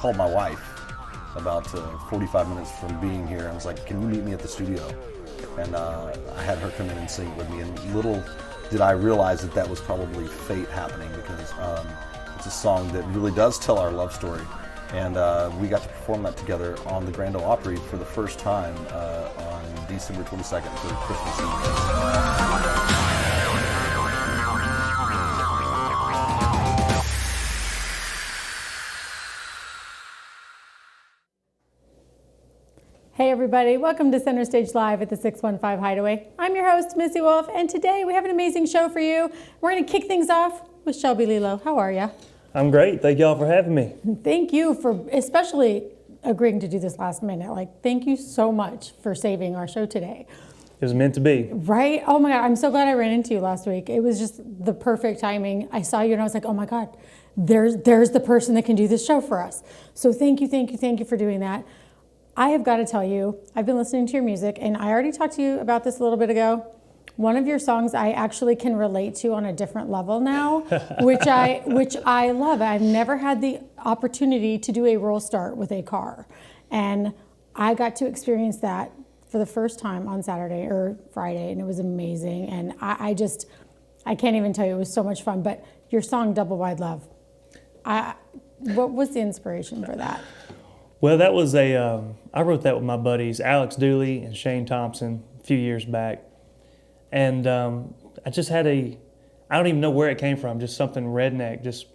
called my wife about 45 minutes from being here. I was like, can you meet me at the studio? And I had her come in and sing it with me. And little did I realize that was probably fate happening, because it's a song that really does tell our love story. And we got to perform that together on the Grand Ole Opry for the first time on December 22nd for Christmas Eve. Hey everybody, welcome to Center Stage Live at the 615 Hideaway. I'm your host, Missy Wolf, and today we have an amazing show for you. We're going to kick things off with Shelby Lee Lowe. How are you? I'm great. Thank y'all for having me. Thank you for especially agreeing to do this last minute. Thank you so much for saving our show today. It was meant to be. Right? Oh my God, I'm so glad I ran into you last week. It was just the perfect timing. I saw you and I was like, oh my God, there's the person that can do this show for us. So thank you for doing that. I have got to tell you, I've been listening to your music, and I already talked to you about this a little bit ago. One of your songs I actually can relate to on a different level now, which I love. I've never had the opportunity to do a roll start with a car, and I got to experience that for the first time on Saturday or Friday, and it was amazing. And I can't even tell you, it was so much fun. But your song "Double Wide Love," what was the inspiration for that? Well, that was I wrote that with my buddies Alex Dooley and Shane Thompson a few years back. And I just had I don't even know where it came from, just something redneck, just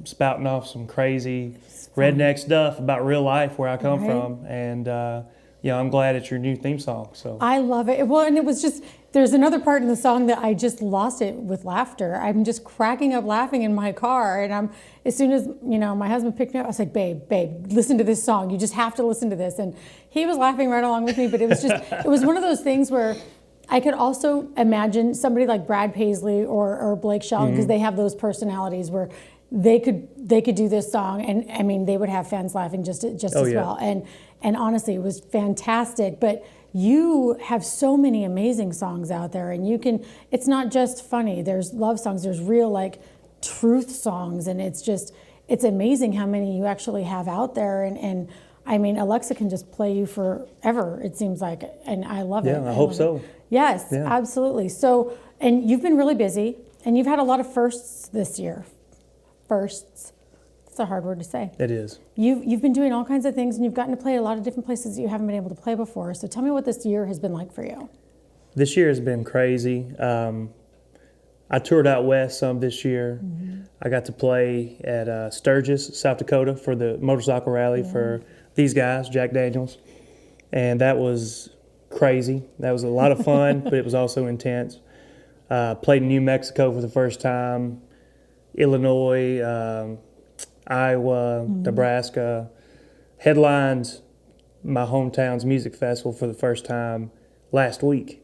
spouting off some crazy redneck stuff about real life where I come from. And I'm glad it's your new theme song. So I love it. Well, and it was just, there's another part in the song that I just lost it with laughter. I'm just cracking up laughing in my car. And as soon as, my husband picked me up, I was like, babe, listen to this song. You just have to listen to this. And he was laughing right along with me, but it was just, it was one of those things where I could also imagine somebody like Brad Paisley or Blake Shelton, because they have those personalities where they could do this song, and I mean they would have fans laughing just as well. And honestly, it was fantastic. But you have so many amazing songs out there, and it's not just funny. There's love songs. There's real truth songs, and it's amazing how many you actually have out there. And I mean, Alexa can just play you forever, it seems like, and I love it. Yeah, I hope so. Yes, yeah. Absolutely. So, and you've been really busy, and you've had a lot of firsts this year. Firsts. It's a hard word to say. It is. You've been doing all kinds of things, and you've gotten to play a lot of different places that you haven't been able to play before. So tell me what this year has been like for you. This year has been crazy. I toured out west some this year. Mm-hmm. I got to play at Sturgis, South Dakota for the motorcycle rally for these guys, Jack Daniels. And that was crazy. That was a lot of fun, but it was also intense. Played in New Mexico for the first time, Illinois, Iowa, Nebraska. Headlined my hometown's music festival for the first time last week.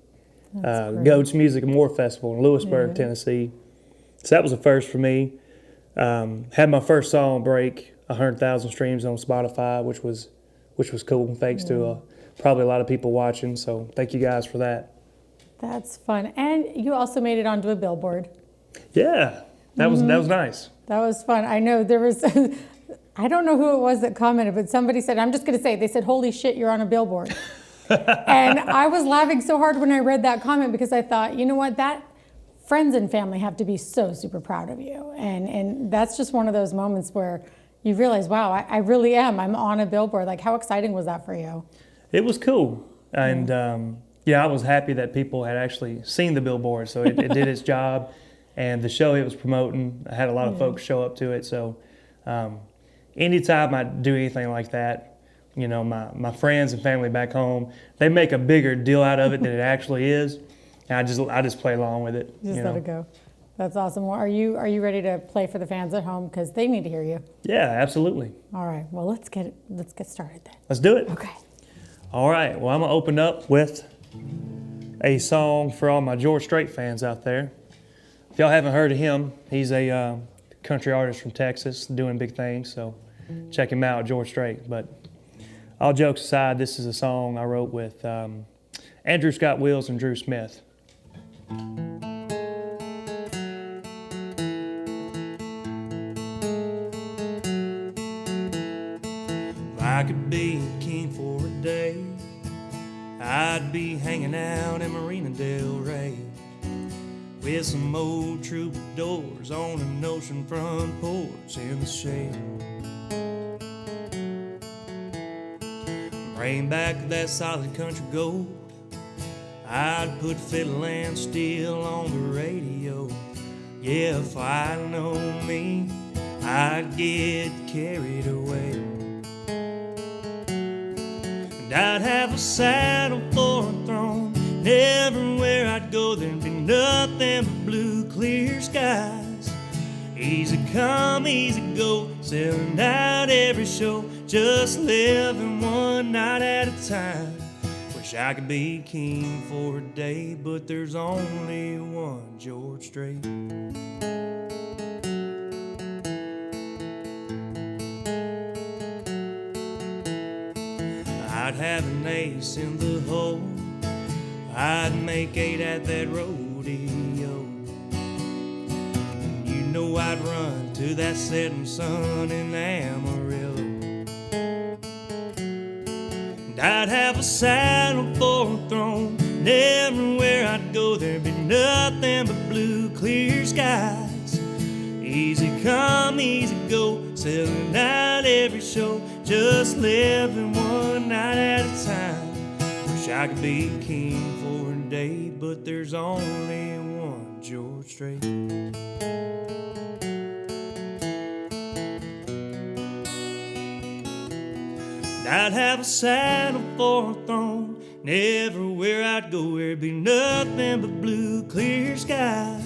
Goats Music and More Festival in Lewisburg, Tennessee. So that was a first for me. Had my first song break 100,000 streams on Spotify, which was cool, thanks to probably a lot of people watching. So thank you guys for that. That's fun. And you also made it onto a billboard. Yeah, that was nice. That was fun. I know there was, I don't know who it was that commented, but somebody said, I'm just going to say, they said, holy shit, you're on a billboard. And I was laughing so hard when I read that comment, because I thought, you know what, that friends and family have to be so super proud of you. And that's just one of those moments where you realize, wow, I really am. I'm on a billboard. Like, how exciting was that for you? It was cool. And I was happy that people had actually seen the billboard. So it did its job. And the show it was promoting, I had a lot of folks show up to it. So anytime I do anything like that, my friends and family back home, they make a bigger deal out of it than it actually is. And I just play along with it. Just let it go. That's awesome. Well, are you ready to play for the fans at home? Because they need to hear you. Yeah, absolutely. All right. Well, let's get started then. Let's do it. Okay. All right. Well, I'm going to open up with a song for all my George Strait fans out there. If y'all haven't heard of him, he's a country artist from Texas doing big things. So check him out, George Strait. But all jokes aside, this is a song I wrote with Andrew Scott Wills and Drew Smith. I could be king for a day, I'd be hanging out in Marina Del Rey with some old troubadours on an oceanfront porch in the shade. Bring back that solid country gold, I'd put fiddle and steel on the radio. Yeah, if I know me, I'd get carried away. And I'd have a saddle for a throne, and everywhere I'd go there'd be nothing but blue, clear skies. Easy come, easy go, selling out every show, just living one night at a time. Wish I could be king for a day, but there's only one George Strait. I'd have an ace in the hole, I'd make 8 at that rodeo. You know I'd run to that setting sun in Amarillo. And I'd have a saddle for a throne, and everywhere I'd go there'd be nothing but blue, clear skies. Easy come, easy go, selling out every show, just living one night at a time. Wish I could be king for a day, but there's only one George Strait. I'd have a saddle for a throne, and everywhere I'd go there'd be nothing but blue, clear skies.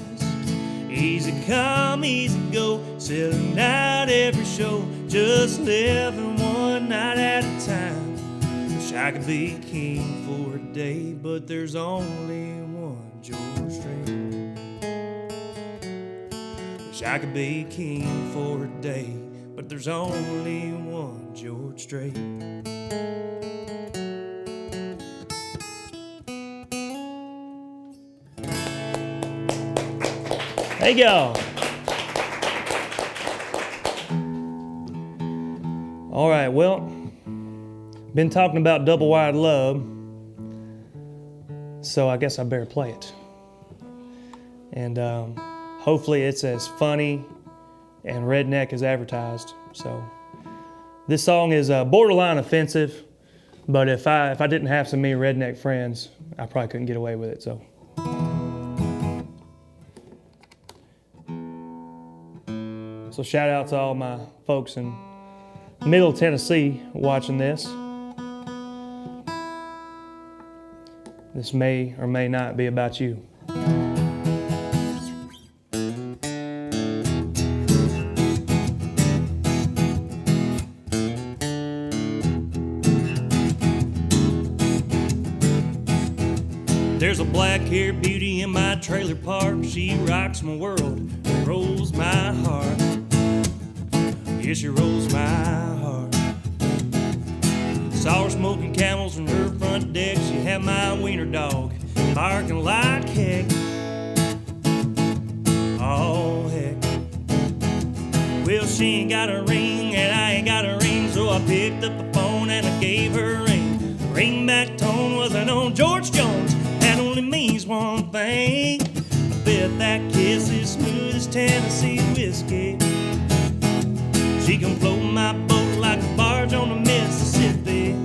Easy come, easy go, selling out every show, just living one night at a time. Wish I could be king for a day, but there's only one George Strait. Wish I could be king for a day, but there's only one George Strait. There you go. All right, well, been talking about Double Wide Love, so I guess I better play it. And hopefully it's as funny and redneck as advertised. So this song is borderline offensive, but if I didn't have so many redneck friends, I probably couldn't get away with it. So. So shout out to all my folks in Middle Tennessee watching this. This may or may not be about you. There's a black-haired beauty in my trailer park. She rocks my world, rolls my heart. Yeah, she rolls my heart. Saw her smoking camels on her front deck. She had my wiener dog barking like heck. Oh, heck. Well, she ain't got a ring and I ain't got a ring, so I picked up the phone and I gave her a ring. The ringback tone was an old George Jones. That only means one thing. I bet that kiss is smooth as Tennessee whiskey. She can float my boat like a barge on the Mississippi.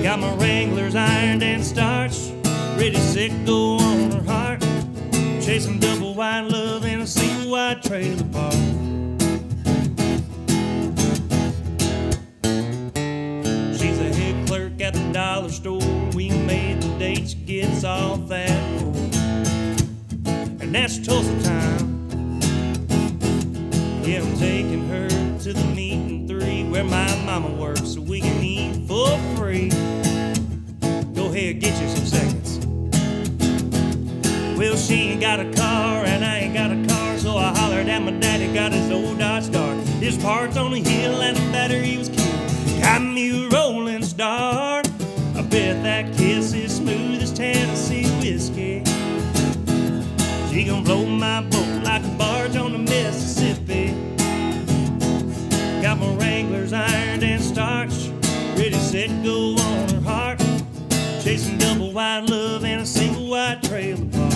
Got my Wranglers ironed and starched, ready, set, go on her heart. Chasing double wide love in a single wide trailer park. She's a head clerk at the dollar store. We made the date, she gets off at 4. And that's Tulsa time. Yeah, I'm taking her to the meeting 3 where my mama works so we can eat for free. Go ahead, get you some seconds. Well, she ain't got a car and I ain't got a car, so I hollered at my daddy, got his old Dodge Dart. His parts on the hill and the battery was killed. Got me a rolling start. I bet that kiss is smooth as Tennessee whiskey. She gon' blow my boat like a barge on the Mississippi. Got Got my Wranglers ironed and starched, ready, set, go on her heart. Chasing double wide love and a single wide trailer park.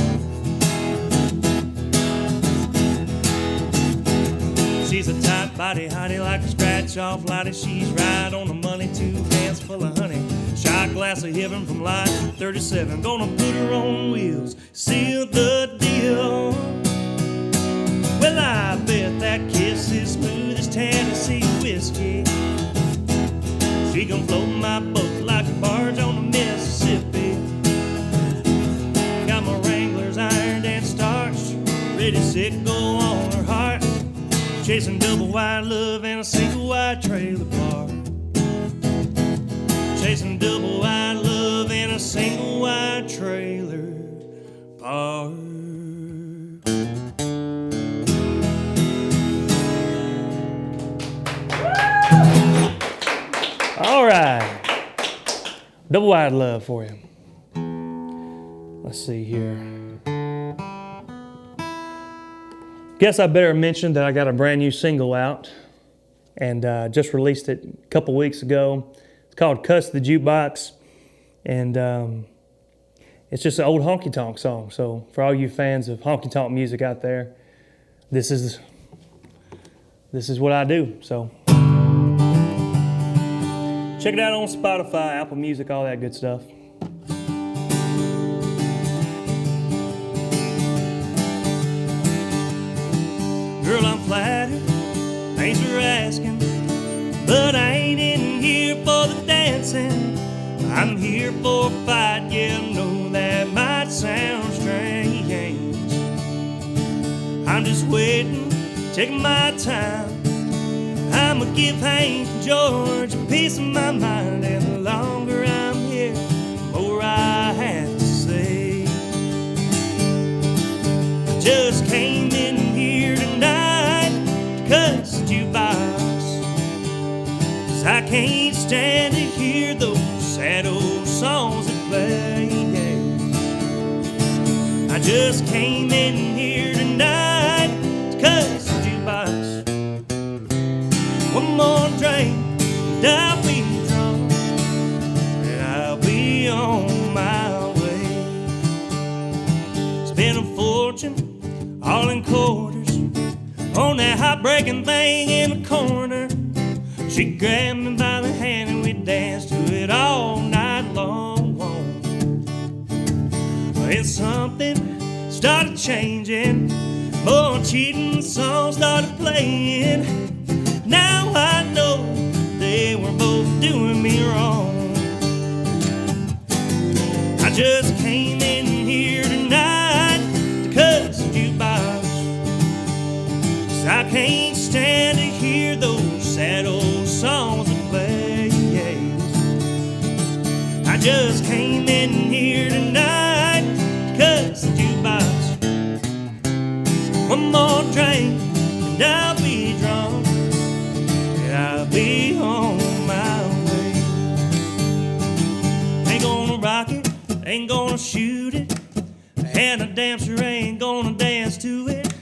She's a tight body, hottie like a scratch off lottie. She's right on the money, 2 hands full of honey. Shot glass of heaven from Lot 37. Gonna put her on wheels, seal the deal. Well, I bet that kiss is smooth as Tennessee whiskey. She gon' float my boat like a barge on the Mississippi. Got my Wranglers ironed and starched, ready, set, go on her heart. Chasing double wide love and a single wide trailer park. Chasing double wide love and a single wide trailer park. All right. Double wide love for you. Let's see here. Guess I better mention that I got a brand new single out and just released it a couple weeks ago. It's called Cuss the Jukebox, and it's just an old honky tonk song. So for all you fans of honky tonk music out there, this is what I do. So check it out on Spotify, Apple Music, all that good stuff. Girl, I'm flattered, thanks for asking, but I ain't in here for the dancing. I'm here for a fight, yeah, I know that might sound strange. I'm just waiting, taking my time. I'ma give Hank and George a piece of my mind, and the longer I'm here, the more I have to say. I just came in here tonight to cuss the jukebox, 'cause I can't stand to hear those sad old songs that play. I just came in here tonight to cuss the jukebox. One more drink and I'll be drunk, and I'll be on my way. Spent a fortune all in quarters on that heartbreaking thing in the corner. She grabbed me by the hand and we danced to it all night long. And something started changing, more cheating songs started playing. Now I know they were both doing me wrong. I just came in here tonight to cuss the jukebox, 'cause I can't stand to hear those sad old songs that play. I just came in here tonight to cuss the jukebox. One more drink and I'll be drunk, and I'll be on my way. Ain't gonna rock it, ain't gonna shoot it, and I damn sure ain't gonna dance to it.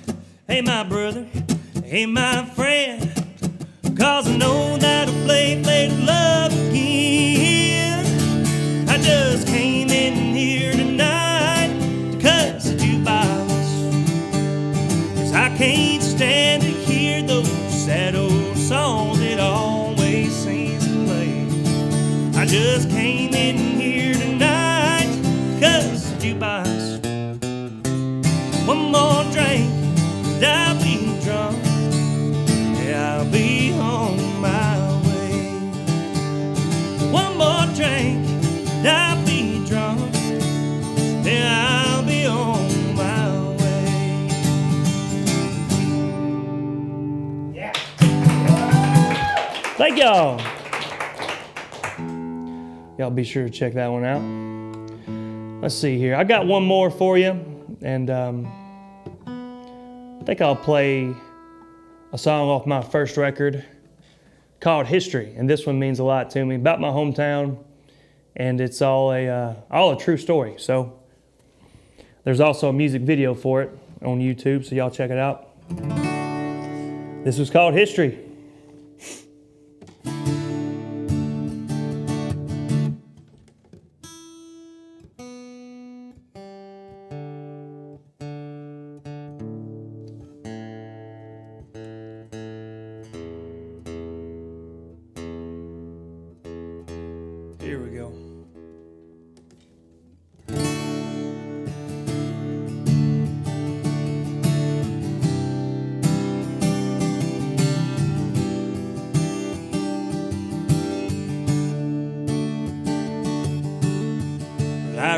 Hey, my brother, hey, my friend, 'cause I know that'll play love again. I just came in here tonight to cuss the jukebox, 'cause I can't stand to hear those sad old songs that always seems to play. I just came in here tonight to cuss the jukebox. One more drink and I'll be drunk, yeah, I'll be on my way. One more drink and I'll be drunk, yeah, I'll be on my way. Yeah. Thank y'all. Y'all be sure to check that one out. Let's see here. I got one more for you, and I think I'll play a song off my first record called History, and this one means a lot to me, about my hometown, and it's all a true story. So there's also a music video for it on YouTube, so y'all check it out. This was called History.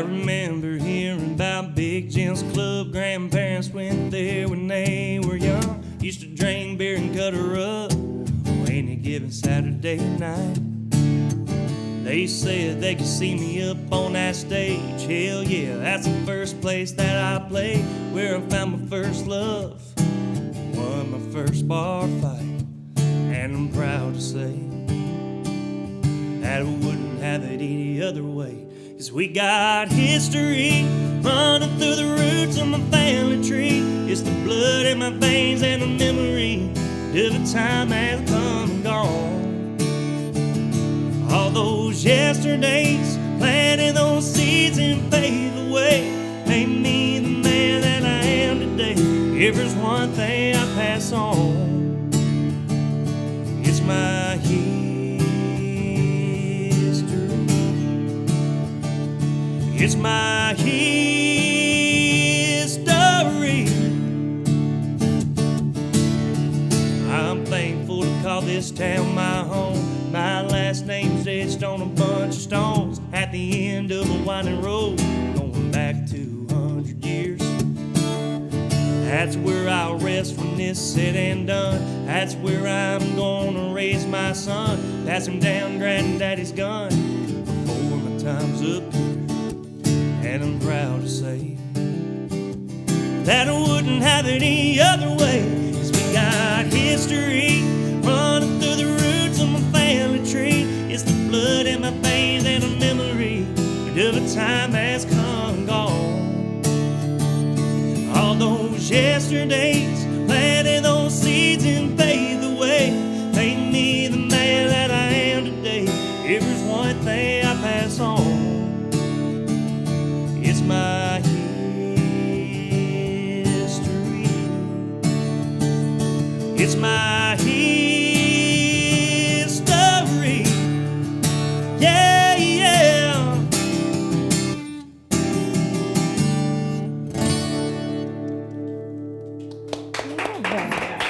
remember hearing about Big Jim's Club. Grandparents went there when they were young. Used to drink beer and cut her up any given Saturday night. They said they could see me up on that stage. Hell yeah, that's the first place that I played, where I found my first love, won my first bar fight. And I'm proud to say that I wouldn't have it any other way. 'Cause we got history running through the roots of my family tree. It's the blood in my veins and the memory of a time that's come and gone. All those yesterdays, planting those seeds and paved the way, made me the man that I am today. If there's one thing I pass on, it's my history. It's my history. I'm thankful to call this town my home. My last name's etched on a bunch of stones at the end of a winding road, going back 200 years. That's where I'll rest when this said and done. That's where I'm gonna raise my son, pass him down granddaddy's gun before my time's up here. And I'm proud to say that I wouldn't have it any other way. 'Cause we got history running through the roots of my family tree. It's the blood in my veins and a memory of a time that's come and gone. All those yesterdays, planting those seeds and paved the way, made me the man that I am today. If there's one thing I pass on, it's my history. It's my history. Yeah, yeah.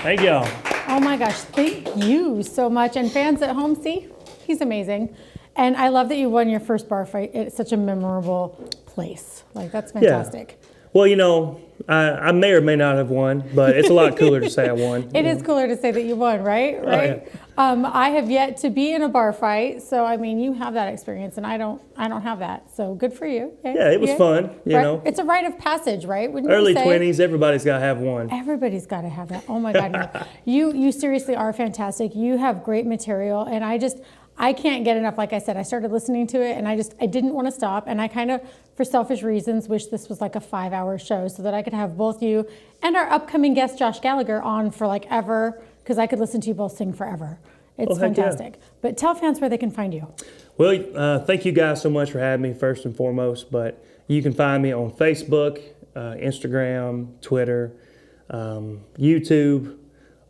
Thank y'all. Oh my gosh, thank you so much. And fans at home, see, he's amazing. And I love that you won your first bar fight at such a memorable place. Like, that's fantastic. Well, you know, I may or may not have won, but it's a lot cooler to say I won. It is cooler to say that you won, right? Right. I have yet to be in a bar fight, so I mean, you have that experience, and I don't have that. So good for you. Yay. Yeah, it was fun. You know, it's a rite of passage, right? Wouldn't early you say? 20s, everybody's got to have one. Everybody's got to have that. Oh my God, no. You seriously are fantastic. You have great material, and I can't get enough. Like I said, I started listening to it, and I didn't want to stop. And I kind of, for selfish reasons, wish this was like a 5-hour show so that I could have both you and our upcoming guest, Josh Gallagher, on for like ever, because I could listen to you both sing forever. It's fantastic. Yeah. But tell fans where they can find you. Well, thank you guys so much for having me, first and foremost. But you can find me on Facebook, Instagram, Twitter, YouTube,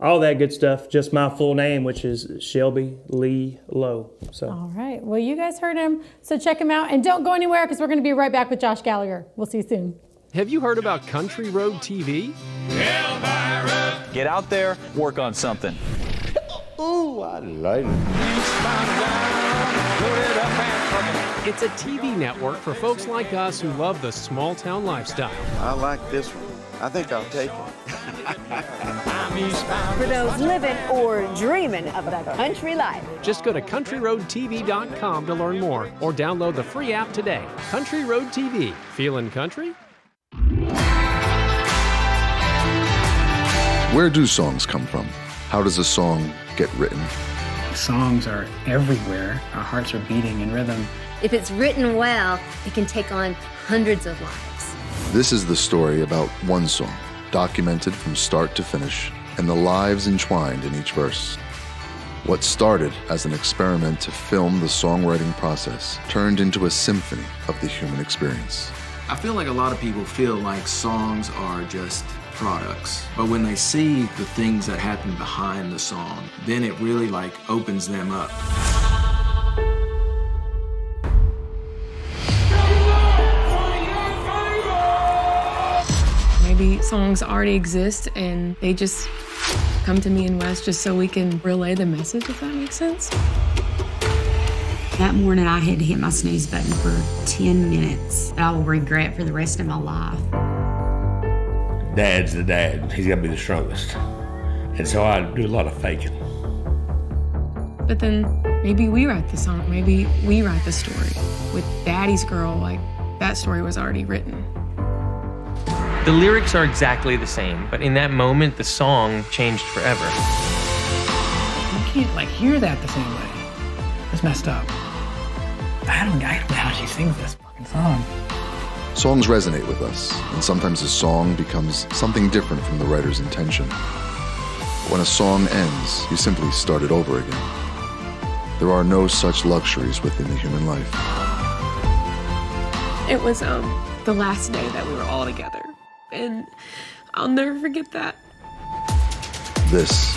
all that good stuff. Just my full name, which is Shelby Lee Lowe. So. All right. Well, you guys heard him, so check him out. And don't go anywhere, because we're going to be right back with Josh Gallagher. We'll see you soon. Have you heard about Country Road TV? Get out there, work on something. Ooh, I like it. It's a TV network for folks like us who love the small town lifestyle. I like this one. I think I'll take it. For those living or dreaming of the country life. Just go to countryroadtv.com to learn more, or download the free app today. Country Road TV. Feeling country? Where do songs come from? How does a song get written? Songs are everywhere. Our hearts are beating in rhythm. If it's written well, it can take on hundreds of lives. This is the story about one song, documented from start to finish, and the lives entwined in each verse. What started as an experiment to film the songwriting process turned into a symphony of the human experience. I feel like a lot of people feel like songs are just products, but when they see the things that happen behind the song, then it really like opens them up. Maybe songs already exist and they just come to me and Wes just so we can relay the message, if that makes sense. That morning, I had to hit my snooze button for 10 minutes that I will regret for the rest of my life. Dad's the dad. He's got to be the strongest. And so I do a lot of faking. But then maybe we write the song. Maybe we write the story. With Daddy's Girl, like, that story was already written. The lyrics are exactly the same, but in that moment, the song changed forever. You can't, like, hear that the same way. That's messed up. I don't know how she sings this fucking song. Songs resonate with us, and sometimes a song becomes something different from the writer's intention. When a song ends, you simply start it over again. There are no such luxuries within the human life. It was the last day that we were all together, and I'll never forget that. This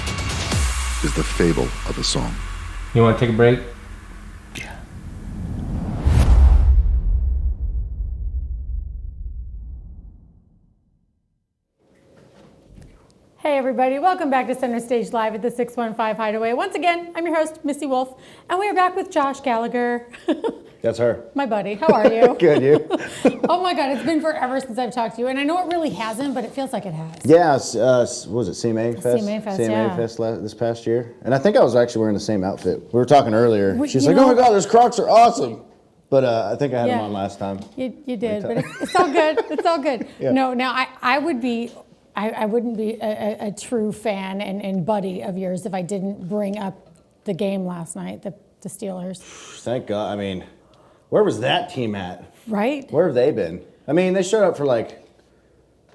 is the fable of a song. You want to take a break? Hey everybody, welcome back to Center Stage Live at the 615 Hideaway. Once again, I'm your host, Missy Wolf, and we are back with Josh Gallagher. That's her. My buddy, how are you? Good, you? Oh my God, it's been forever since I've talked to you, and I know it really hasn't, but it feels like it has. Yeah, what was it, CMA Fest? CMA Fest, CMA Fest this past year. And I think I was actually wearing the same outfit. We were talking earlier. She's like, oh my God, those Crocs are awesome. But I think I had them on last time. You did, but it's all good. It's all good. Yeah. No, now I wouldn't be a true fan and buddy of yours if I didn't bring up the game last night, the Steelers. Thank God. I mean, where was that team at? Right? Where have they been? I mean, they showed up for like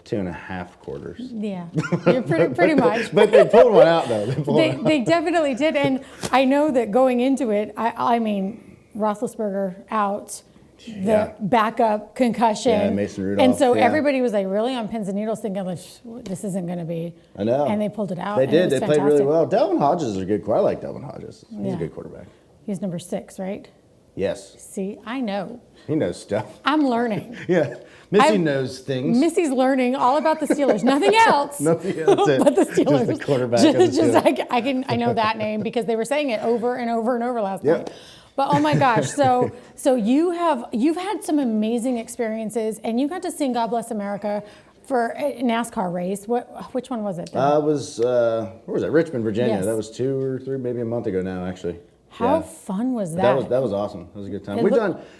2.5 quarters. Yeah, you're pretty much. But they pulled one out, though. They definitely did. And I know that going into it, I mean, Roethlisberger out. The backup concussion. Yeah, Mason Rudolph. And so everybody was like really on pins and needles thinking, like, this isn't going to be. I know. And they pulled it out. They did. They fantastic. played really well. Delvin Hodges is a good quarterback. I like Delvin Hodges. He's a good quarterback. He's number 6, right? Yes. See, I know. He knows stuff. I'm learning. Yeah. Missy knows things. Missy's learning all about the Steelers. Nothing else. Nothing else. But the Steelers. Just the quarterback of the Steelers. I know that name because they were saying it over and over and over last night. But oh my gosh, so you've had some amazing experiences, and you got to sing "God Bless America" for a NASCAR race. Which one was it? It was where was that? Richmond, Virginia. Yes. That was 2 or 3, maybe a month ago now, actually. How fun was that? That was awesome. That was a good time.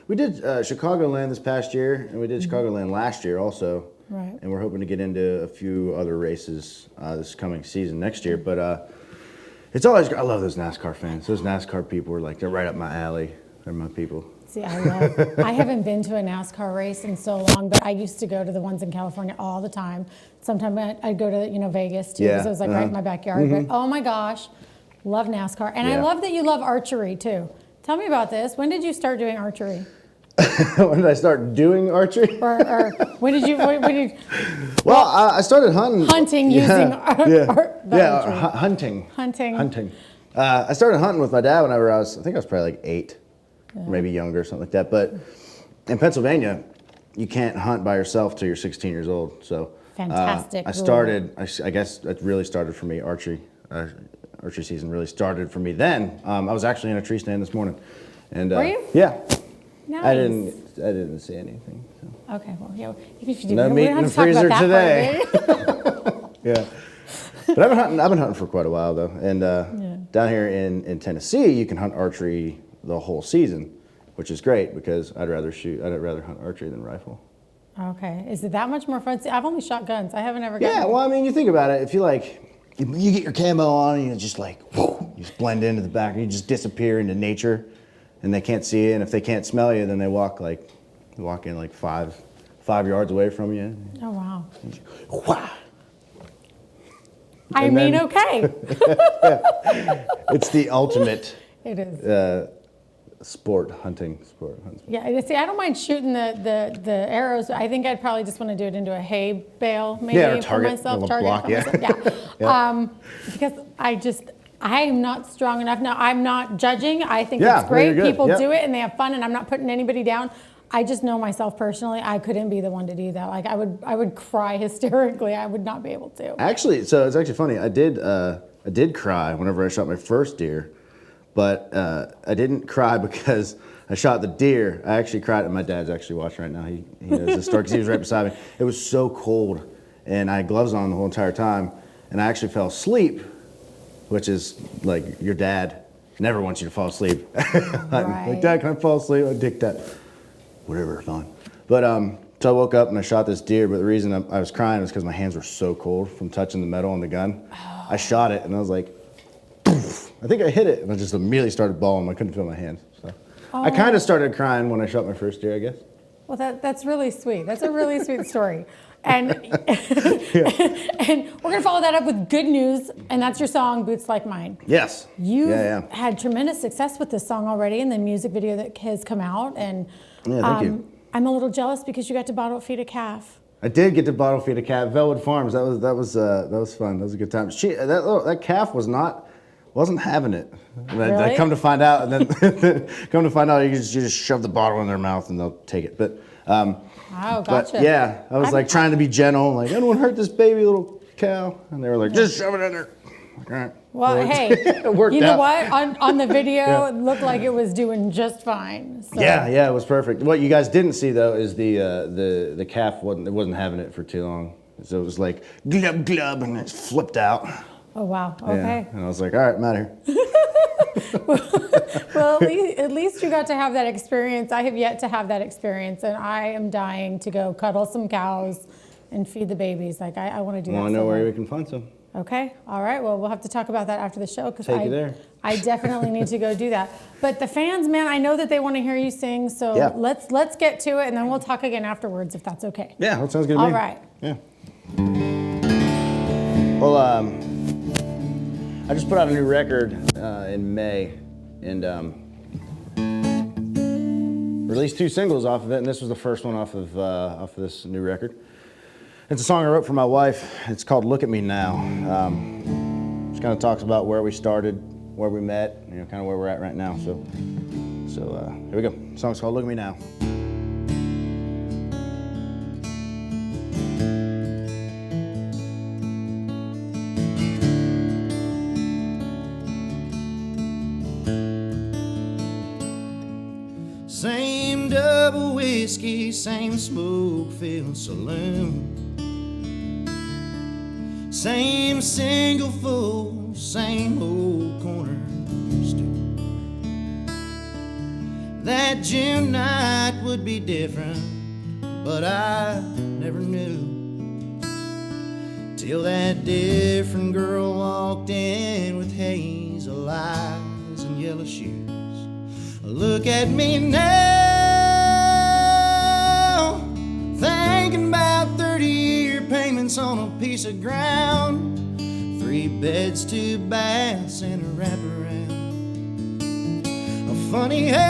We did Chicagoland this past year, and we did Chicagoland last year also. Right. And we're hoping to get into a few other races this coming season next year, but. It's always, I love those NASCAR fans. Those NASCAR people are like, they're right up my alley. They're my people. See, I haven't been to a NASCAR race in so long, but I used to go to the ones in California all the time. Sometimes I'd go to, Vegas too, because it was like right in my backyard. But oh my gosh, love NASCAR. And I love that you love archery too. Tell me about this. When did you start doing archery? When did I start doing archery? Or when did you? Well, I started hunting. Hunting using hunting. Hunting. I started hunting with my dad whenever I was probably like 8, maybe younger, something like that. But in Pennsylvania, you can't hunt by yourself till you're 16 years old. So fantastic. I guess it really started for me. Archery season really started for me then. I was actually in a tree stand this morning. And were you? Yeah. Nice. I didn't see anything. So. Okay, well, yeah. If you do, no meat in the freezer today. Yeah, but I've been hunting for quite a while though, and down here in Tennessee, you can hunt archery the whole season, which is great because I'd rather hunt archery than rifle. Okay, is it that much more fun? See, I've only shot guns. I haven't ever. Yeah, well, I mean, you think about it. If you you get your camo on, and you just whoa, you just blend into the back, and you just disappear into nature. And they can't see you, and if they can't smell you, then they walk in like 5 yards away from you. Oh wow! Wow. Okay. It's the ultimate. It is. Sport hunting. Yeah, see, I don't mind shooting the arrows. I think I'd probably just want to do it into a hay bale, maybe or target, for myself. Block, Yeah. Because I am not strong enough. Now, I'm not judging. I think it's great. People do it and they have fun, and I'm not putting anybody down. I just know myself personally. I couldn't be the one to do that. Like I would cry hysterically. I would not be able to. Actually, so it's actually funny. I did cry whenever I shot my first deer, But I didn't cry because I shot the deer. I actually cried, and my dad's actually watching right now. He knows this story because he was right beside me. It was so cold, and I had gloves on the whole entire time, and I actually fell asleep, which is like your dad never wants you to fall asleep. Right. Like, Dad, can I fall asleep? I dick that. Whatever, fine. But so I woke up and I shot this deer, but the reason I was crying was because my hands were so cold from touching the metal on the gun. Oh. I shot it, and I was like, poof. I think I hit it, and I just immediately started bawling. I couldn't feel my hands. So I kind of started crying when I shot my first deer, I guess. Well, that's really sweet. That's a really sweet story. And, and we're going to follow that up with good news, and that's your song, Boots Like Mine. Yes. You've had tremendous success with this song already in the music video that has come out. And thank you. I'm a little jealous because you got to bottle feed a calf. I did get to bottle feed a calf, Velwood Farms. That was fun. That was a good time. That calf wasn't having it. Really? I come to find out, and then you just shove the bottle in their mouth and they'll take it. But oh, gotcha. But yeah, I was like trying to be gentle, like I don't want to hurt this baby little cow, and they were like, just shove it in there. Like, all right. Well, hey, it worked you know out. what? On the video, it looked like it was doing just fine. So. Yeah, it was perfect. What you guys didn't see though is the calf wasn't having it for too long, so it was like glub glub, and it flipped out. Oh wow. Okay. Yeah. And I was like, all right, I'm out of here. Well, at least you got to have that experience. I have yet to have that experience, and I am dying to go cuddle some cows and feed the babies. Like I want to do that. I know where we can find some. Okay. All right. Well, we'll have to talk about that after the show because Take you there. I definitely need to go do that. But the fans, man, I know that they want to hear you sing. So let's get to it, and then we'll talk again afterwards if that's okay. Yeah, that sounds good to me. All right. Yeah. Well, I just put out a new record in May, and released 2 singles off of it, and this was the first one off of this new record. It's a song I wrote for my wife. It's called "Look at Me Now." Just kind of talks about where we started, where we met, kind of where we're at right now. So here we go. The song's called "Look at Me Now." Same double whiskey, same smoke-filled saloon. Same single full, same old corner stool. That June night would be different, but I never knew. Till that different girl walked in with hazel eyes and yellow shoes. Look at me now, thinking about 30-year payments on a piece of ground, 3 beds, 2 baths, and a wraparound. A funny how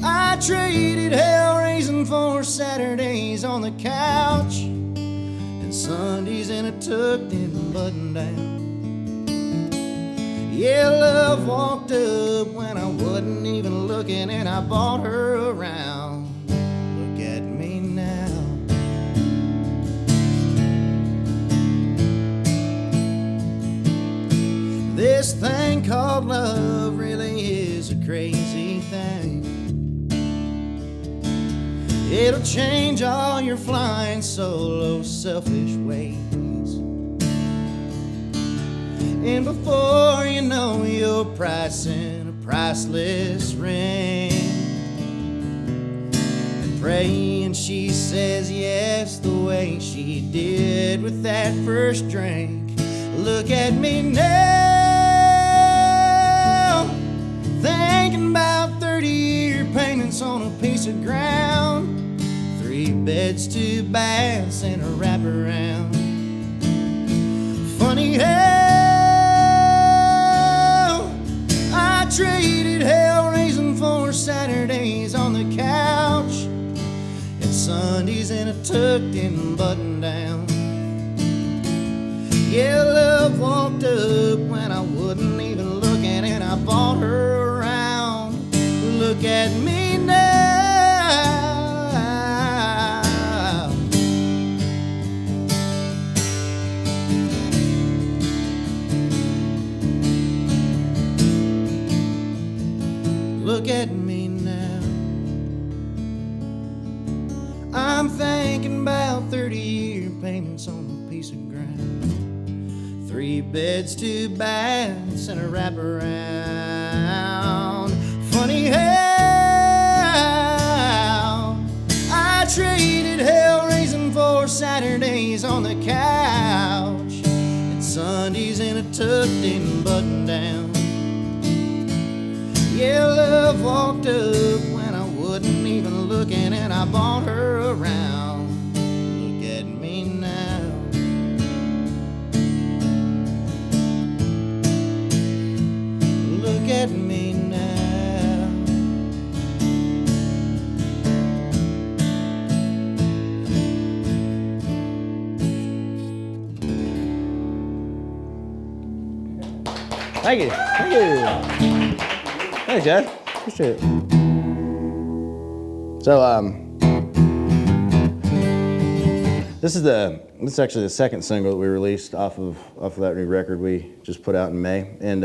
I traded hell raising for Saturdays on the couch and Sundays in a tucked-in button-down. Yeah, love walked up when I wasn't even looking, and I bought her around. Look at me now. This thing called love really is a crazy thing. It'll change all your flying solo selfish ways. And before you know, you're pricing a priceless ring and praying she says yes the way she did with that first drink. Look at me now, thinking about 30-year payments on a piece of ground, 3 beds, 2 baths, and a wraparound. Funny how traded hell raising for Saturdays on the couch and Sundays in a tucked-in button-down. Yeah, love walked up when I wasn't even looking, and I bought her around. Look at me now. I'm thinking about 30-year payments on a piece of ground. 3 beds, 2 baths, and a wraparound. Funny how I traded hell raising for Saturdays on the couch and Sundays in a tucked-in button-down. Yeah, love walked up when I wasn't even looking, and I bought her around. Look at me now. Look at me now. Thank you. Thank you. Thanks, Jeff. Appreciate it. So, this is actually the second single that we released off of that new record we just put out in May, and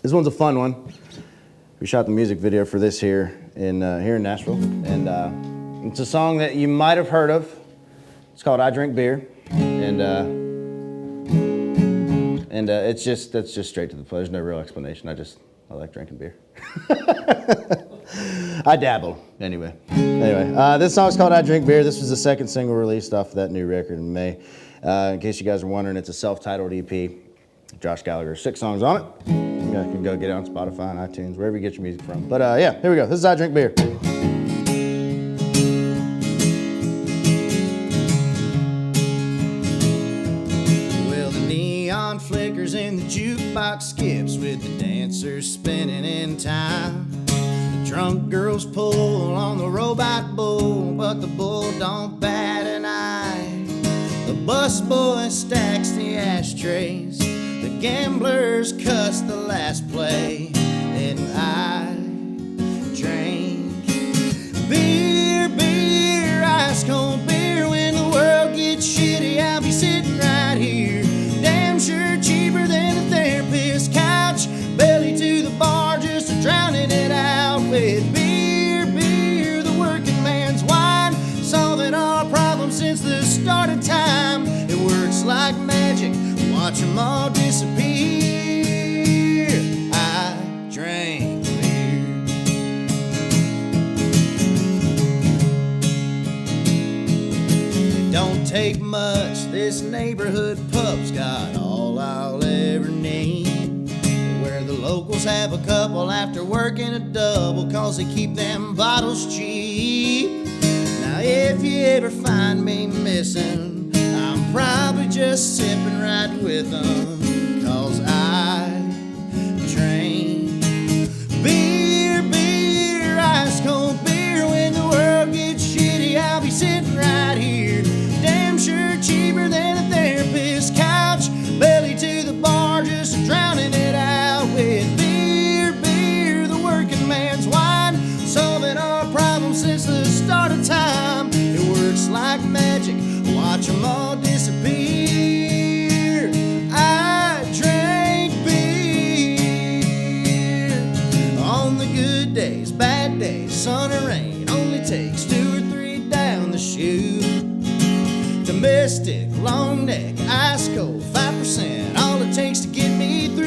this one's a fun one. We shot the music video for this here in Nashville, and it's a song that you might have heard of. It's called "I Drink Beer," and that's just straight to the point. There's no real explanation. I like drinking beer. I dabble, anyway. This song's called "I Drink Beer." This was the second single released off of that new record in May. In case you guys are wondering, it's a self-titled EP. Josh Gallagher, 6 songs on it. You guys can go get it on Spotify and iTunes, wherever you get your music from. But yeah, here we go. This is "I Drink Beer." Flickers and the jukebox skips with the dancers spinning in time. The drunk girls pull on the robot bull, but the bull don't bat an eye. The bus boy stacks the ashtrays, the gamblers cuss the last play, and I drink beer, beer, ice cold beer. When the world gets shitty, I'll be sitting right here. Damn sure cheaper than a therapist's couch. Belly to the bar, just drowning it out with beer, beer, the working man's wine. Solving our problems since the start of time. It works like magic, watch them all disappear. I drank beer. It don't take much, this neighborhood pub's got all I'll ever need. Where the locals have a couple after working a double, cause they keep them bottles cheap. Now if you ever find me missing, I'm probably just sipping right with them, cause I drink beer, beer, ice cold beer. When the world gets shitty, I'll be sitting right here. Damn sure cheaper than a therapist's couch. Belly to the bar, just drowning it out with beer, beer, the working man's wine. Solving our problems since the start of time. It works like magic, watch them all disappear. I drank beer on the good days, bad days, sun or rain. Only takes 2 or 3 down the chute. Domestic, long neck, ice cold, 5%, all it takes to get me through.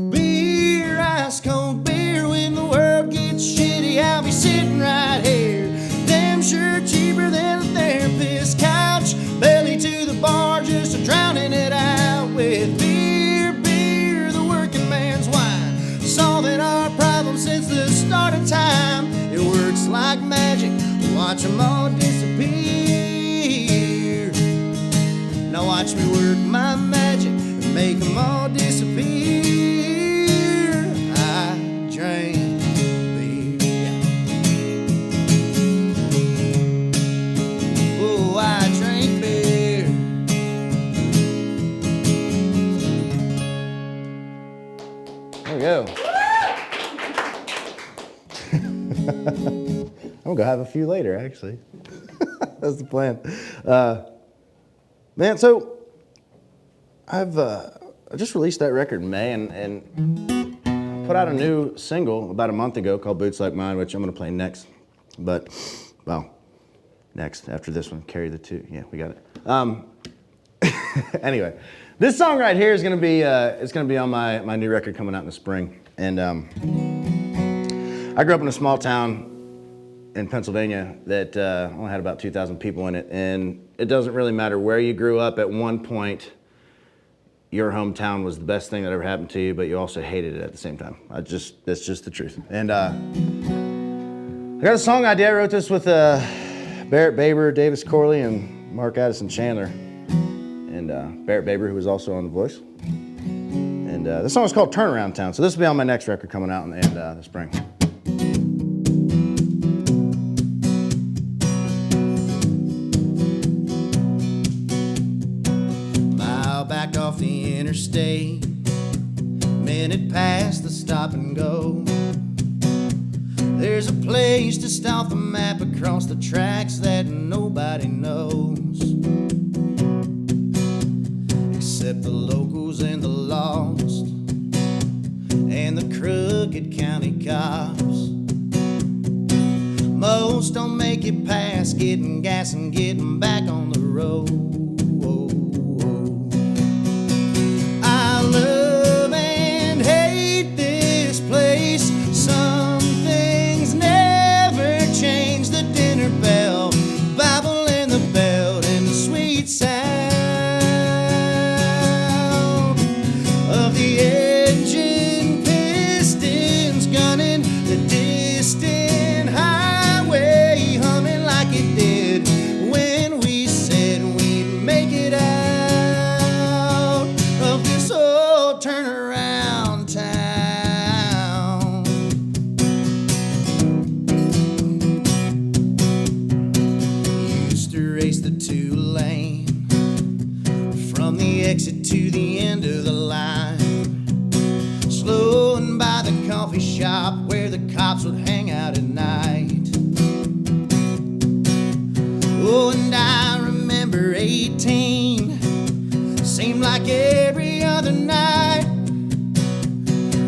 Beer, ice cold beer. When the world gets shitty, I'll be sitting right here. Damn sure cheaper than a therapist's couch. Belly to the bar, just drowning it out with beer, beer, the working man's wine. Solving our problems since the start of time. It works like magic, watch them all disappear. Now watch me work my magic and make them all disappear. I drank beer. Oh, I drank beer. There we go. I'm gonna have a few later, actually. That's the plan. Man, so I just released that record in May and put out a new single about a month ago called Boots Like Mine, which I'm gonna play next. But, well, next, after this one, carry the two. Yeah, we got it. Anyway, this song right here is gonna be on my new record coming out in the spring. And I grew up in a small town in Pennsylvania that only had about 2,000 people in it, and it doesn't really matter where you grew up. At one point, your hometown was the best thing that ever happened to you, but you also hated it at the same time. That's just the truth. And I got a song idea. I wrote this with Barrett Baber, Davis Corley, and Mark Addison Chandler, and Barrett Baber, who was also on The Voice. And this song is called Turnaround Town. So this will be on my next record coming out in the spring. Back off the interstate, minute past the stop and go. There's a place just off the map across the tracks that nobody knows, except the locals and the lost and the crooked county cops. Most don't make it past getting gas and getting back on the road. I love and hate this place. Some things never change. The dinner bell, Bible in the belt, and the sweet sound of the engine pistons gunning the distant highway, humming like it did when we said we'd make it out of this old turnaround town. Used to race the 2-lane from the exit to the end of the line, slowing by the coffee shop where the cops would hang out at night. Oh, and I remember 18 seemed like every other night.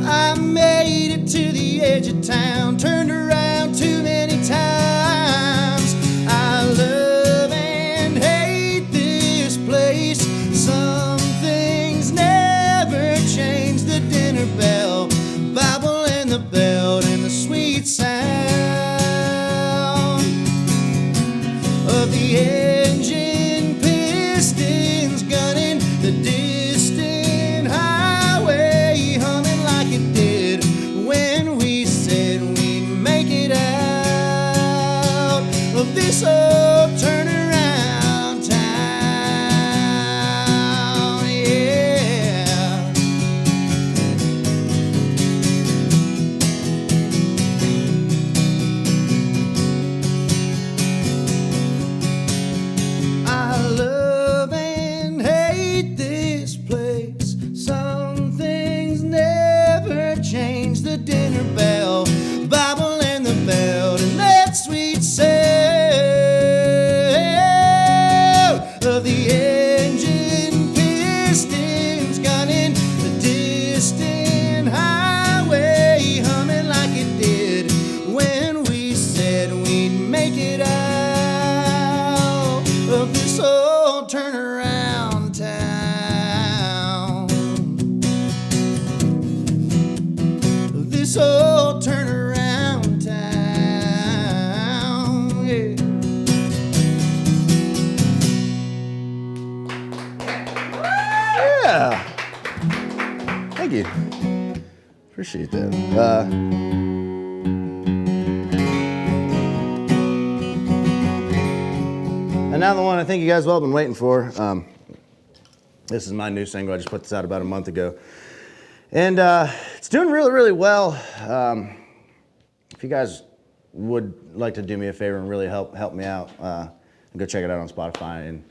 I made it to the edge of town, turned around too many times. I love and hate this place. Some things never change. The dinner bell, Bible in the belt, and the sweet sound of the engine pistons gunning the distant highway, humming like it did when we said we'd make it out of this old turnaround town. Yeah. I love and hate this place. Some things never change. The dinner bell, Bible in the belt, and that sweet sound of the engine pistons gunning the distant highway, humming like it did when we said we'd make it out of this old turnaround town. Of this old turnaround town. Yeah. Yeah. Thank you. Appreciate that. And now the one I think you guys have all been waiting for. This is my new single. I just put this out about a month ago. And it's doing really, really well. If you guys would like to do me a favor and really help me out, go check it out on Spotify and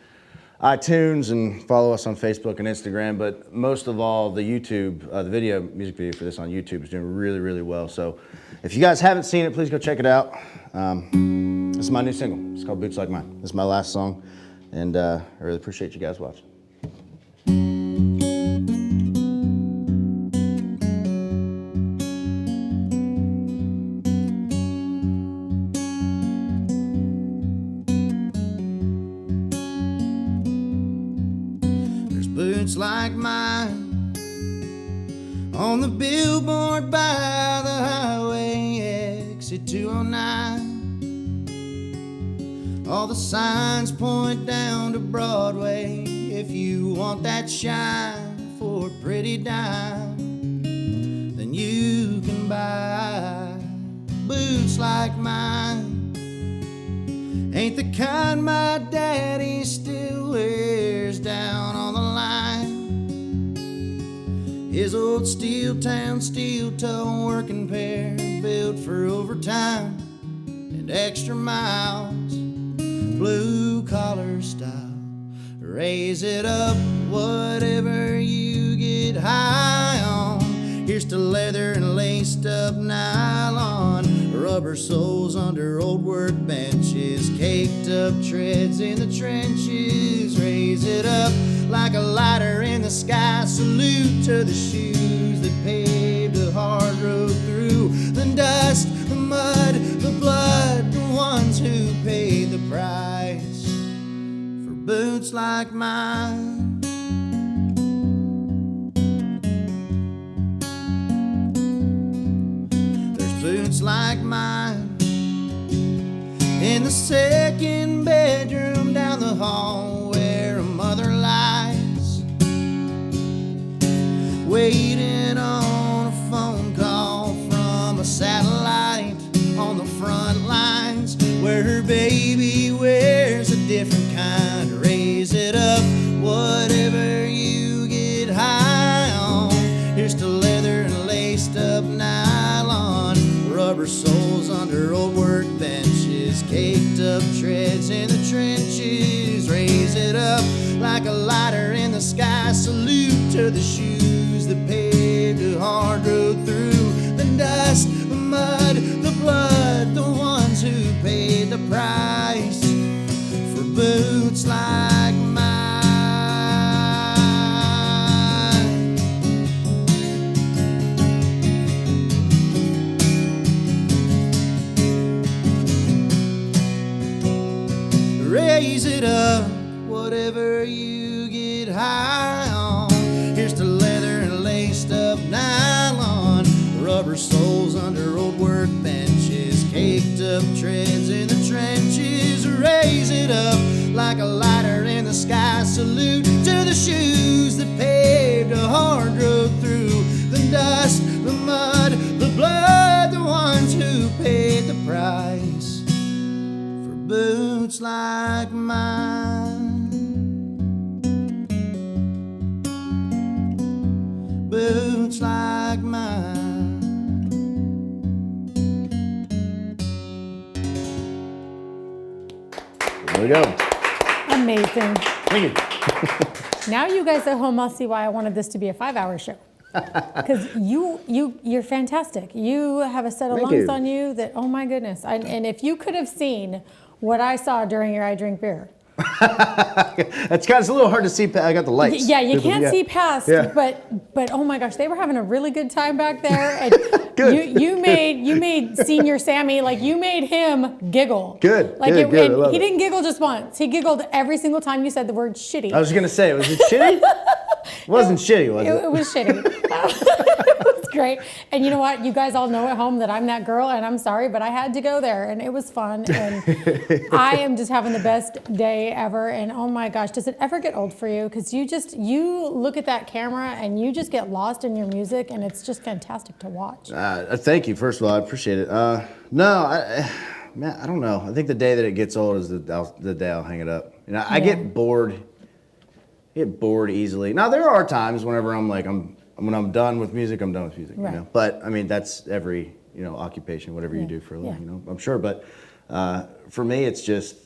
iTunes, and follow us on Facebook and Instagram. But most of all, the YouTube, the music video for this on YouTube is doing really, really well. So if you guys haven't seen it, please go check it out. This is my new single. It's called Boots Like Mine. This is my last song, and I really appreciate you guys watching. boots like mine. On the billboard by the highway, exit 209. All the signs point down to Broadway. If you want that shine for a pretty dime, then you can buy boots like mine. Ain't the kind my daddy still wears down on the line. His old steel town, steel toe working pair, built for overtime and extra miles. Blue collar style, raise it up, whatever you get high on. Here's to leather and laced up nylon, rubber soles under old workbenches, caked up treads in the trenches. Raise it up like a lighter in the sky, salute to the shoes that paved a hard road through the dust, the mud, the blood, the ones who paid the price for boots like mine. Boots like mine in the second bedroom down the hall where a mother lies, waiting on a phone call from a satellite on the front lines, where her baby wears a different kind. Raise it up, whatever you get high on. Here's to leather and laced up nylon, rubber soles under old workbenches, caked up treads in the trenches. Raise it up like a lighter in the sky, salute to the shoes that paved a hard road through the dust, the mud, the blood, the ones who paid the price for boots like mine. Raise it up, whatever you get high on. Here's to leather and laced up nylon, rubber soles under old workbenches, caked up treads in the trenches. Raise it up like a lighter in the sky, salute to the shoes that paved a hard road through the dust, the mud, the blood, the ones who paid the price for boots like mine. Boots like mine. There we go. Amazing. Thank you. Now you guys at home must see why I wanted this to be a 5-hour show. Because you're fantastic. You have a set of lungs on you that, oh my goodness. And if you could have seen what I saw during your I Drink Beer. It's a little hard to see. I got the lights. Yeah, you can't see past. Yeah. But oh my gosh, they were having a really good time back there. And good. You made Senior Sammy, like, you made him giggle. Good. Like good. And he didn't giggle just once. He giggled every single time you said the word shitty. I was gonna say, was it shitty? It wasn't shitty, was it? It was shitty. It was great. And you know what? You guys all know at home that I'm that girl, and I'm sorry, but I had to go there, and it was fun. And I am just having the best day ever. And oh my gosh, does it ever get old for you? Because you look at that camera and you just get lost in your music, and it's just fantastic to watch. Thank you. First of all, I appreciate it. No, I don't know. I think the day that it gets old is the day I'll hang it up. You know, I get bored. Easily. Now there are times whenever when I'm done with music, I'm done with music. Right. You know? But I mean that's every occupation, whatever you do for a living. I'm sure. But for me, it's just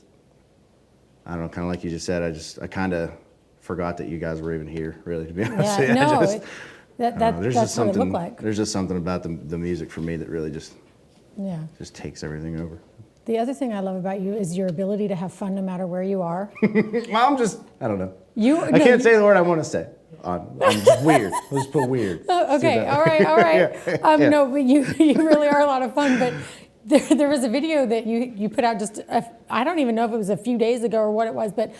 I don't know, kind of like you just said. I kind of forgot that you guys were even here. Really, to be honest. Yeah, no, that's what it looked like. There's just something about the music for me that really just takes everything over. The other thing I love about you is your ability to have fun no matter where you are. Well, I don't know. I can't say the word I want to say. I'm just weird. Let's put weird. Okay, all right. Yeah. No, but you really are a lot of fun. But there was a video that you put out I don't even know if it was a few days ago or what it was, but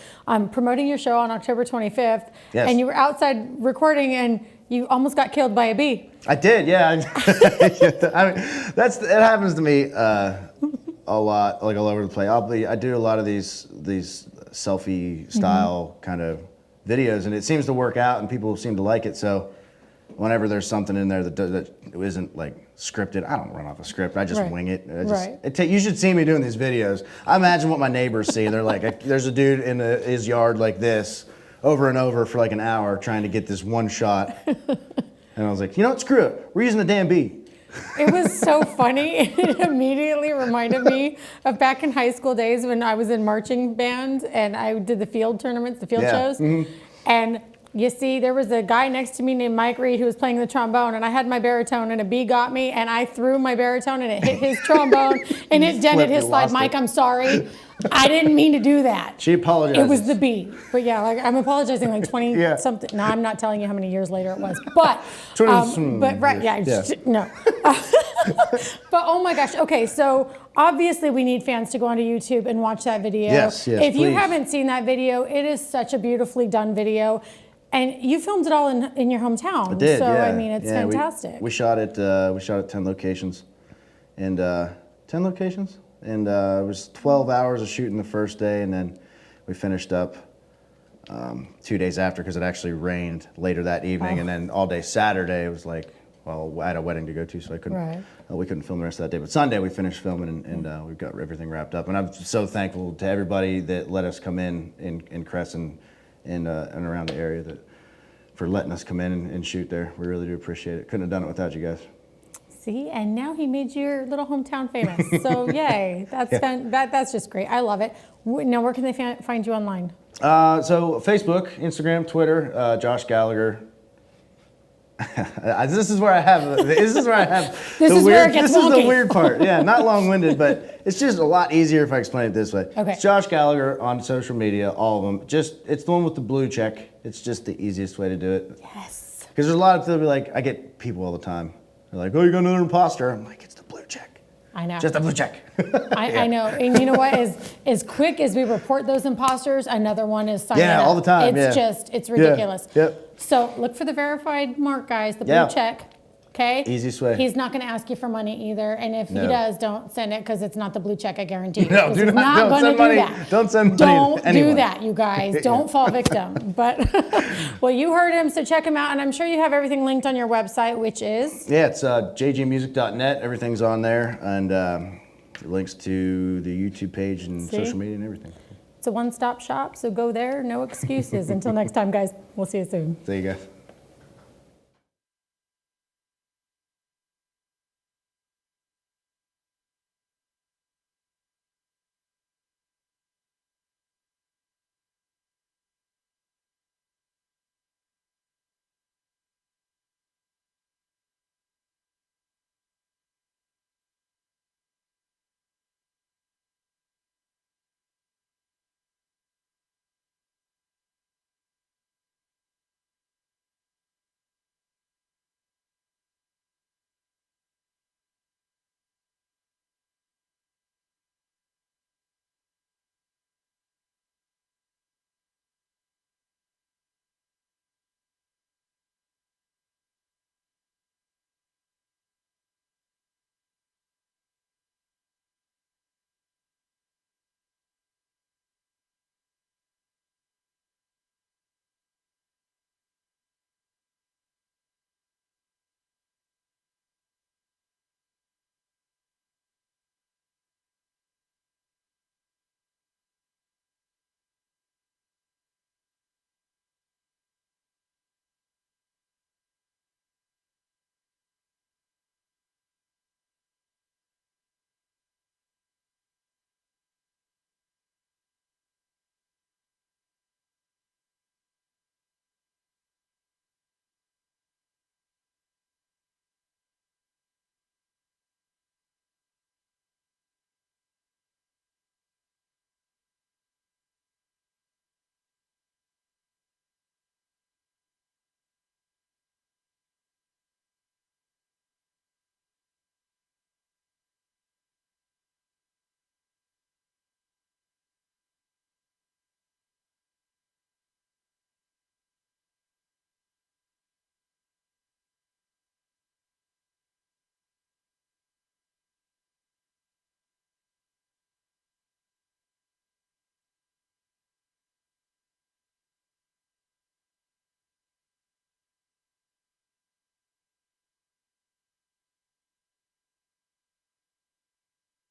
promoting your show on October 25th. Yes. And you were outside recording and you almost got killed by a bee. I did, yeah. I mean, it happens to me a lot, like all over the place. I do a lot of these selfie style kind of videos, and it seems to work out, and people seem to like it. So whenever there's something in there that isn't like scripted, I don't run off a script. I just wing it. You should see me doing these videos. I imagine what my neighbors see. They're like, there's a dude in his yard like this, over and over for like an hour trying to get this one shot. And I was like, you know what, screw it. We're using the damn bee. It was so funny. It immediately reminded me of back in high school days when I was in marching band and I did the field tournaments, the field shows. Mm-hmm. And you see, there was a guy next to me named Mike Reed who was playing the trombone, and I had my baritone, and a bee got me, and I threw my baritone, and it hit his trombone, and it dented his slide. Mike, I'm sorry. I didn't mean to do that. She apologized. It was the bee. But yeah, like I'm apologizing like 20 something. No, I'm not telling you how many years later it was. But, no. But oh my gosh. Okay, so obviously we need fans to go onto YouTube and watch that video. Yes, if please. you haven't seen that video, it is such a beautifully done video. And you filmed it all in your hometown. I did, so yeah. I mean, it's fantastic. We shot at 10 locations, and 10 locations, and it was 12 hours of shooting the first day, and then we finished up 2 days after because it actually rained later that evening, and then all day Saturday it was like, well, I had a wedding to go to, so I couldn't. We couldn't film the rest of that day. But Sunday we finished filming, and we got everything wrapped up. And I'm so thankful to everybody that let us come in Crescent. And around the area for letting us come in and shoot there. We really do appreciate it. Couldn't have done it without you guys. See, and now he made your little hometown famous. So yay, that's just great. I love it. Now, where can they find you online? So Facebook, Instagram, Twitter, Josh Gallagher. This is where I have. This is where it gets wonky. This is the weird part. Yeah, not long-winded, but it's just a lot easier if I explain it this way. Okay. It's Josh Gallagher on social media, all of them. It's the one with the blue check. It's just the easiest way to do it. Yes. Because there's a lot of people like, I get people all the time. They're like, oh, you got another imposter. I'm like, it's the blue check. I know. Just a blue check. I know. And you know what? As quick as we report those imposters, another one is signing up. all the time. It's ridiculous. Yeah. Yep. So look for the verified mark, guys, the blue check. Okay? Easiest way. He's not going to ask you for money either. And if he does, don't send it because it's not the blue check, I guarantee you. No, do not going to do that. Don't send money. Don't to anyone. do that, you guys. Don't fall victim. But, well, you heard him, so check him out. And I'm sure you have everything linked on your website, which is? Yeah, it's jgmusic.net. Everything's on there. And links to the YouTube page and social media and everything. It's a one-stop shop, so go there. No excuses. Until next time, guys. We'll see you soon. See you guys.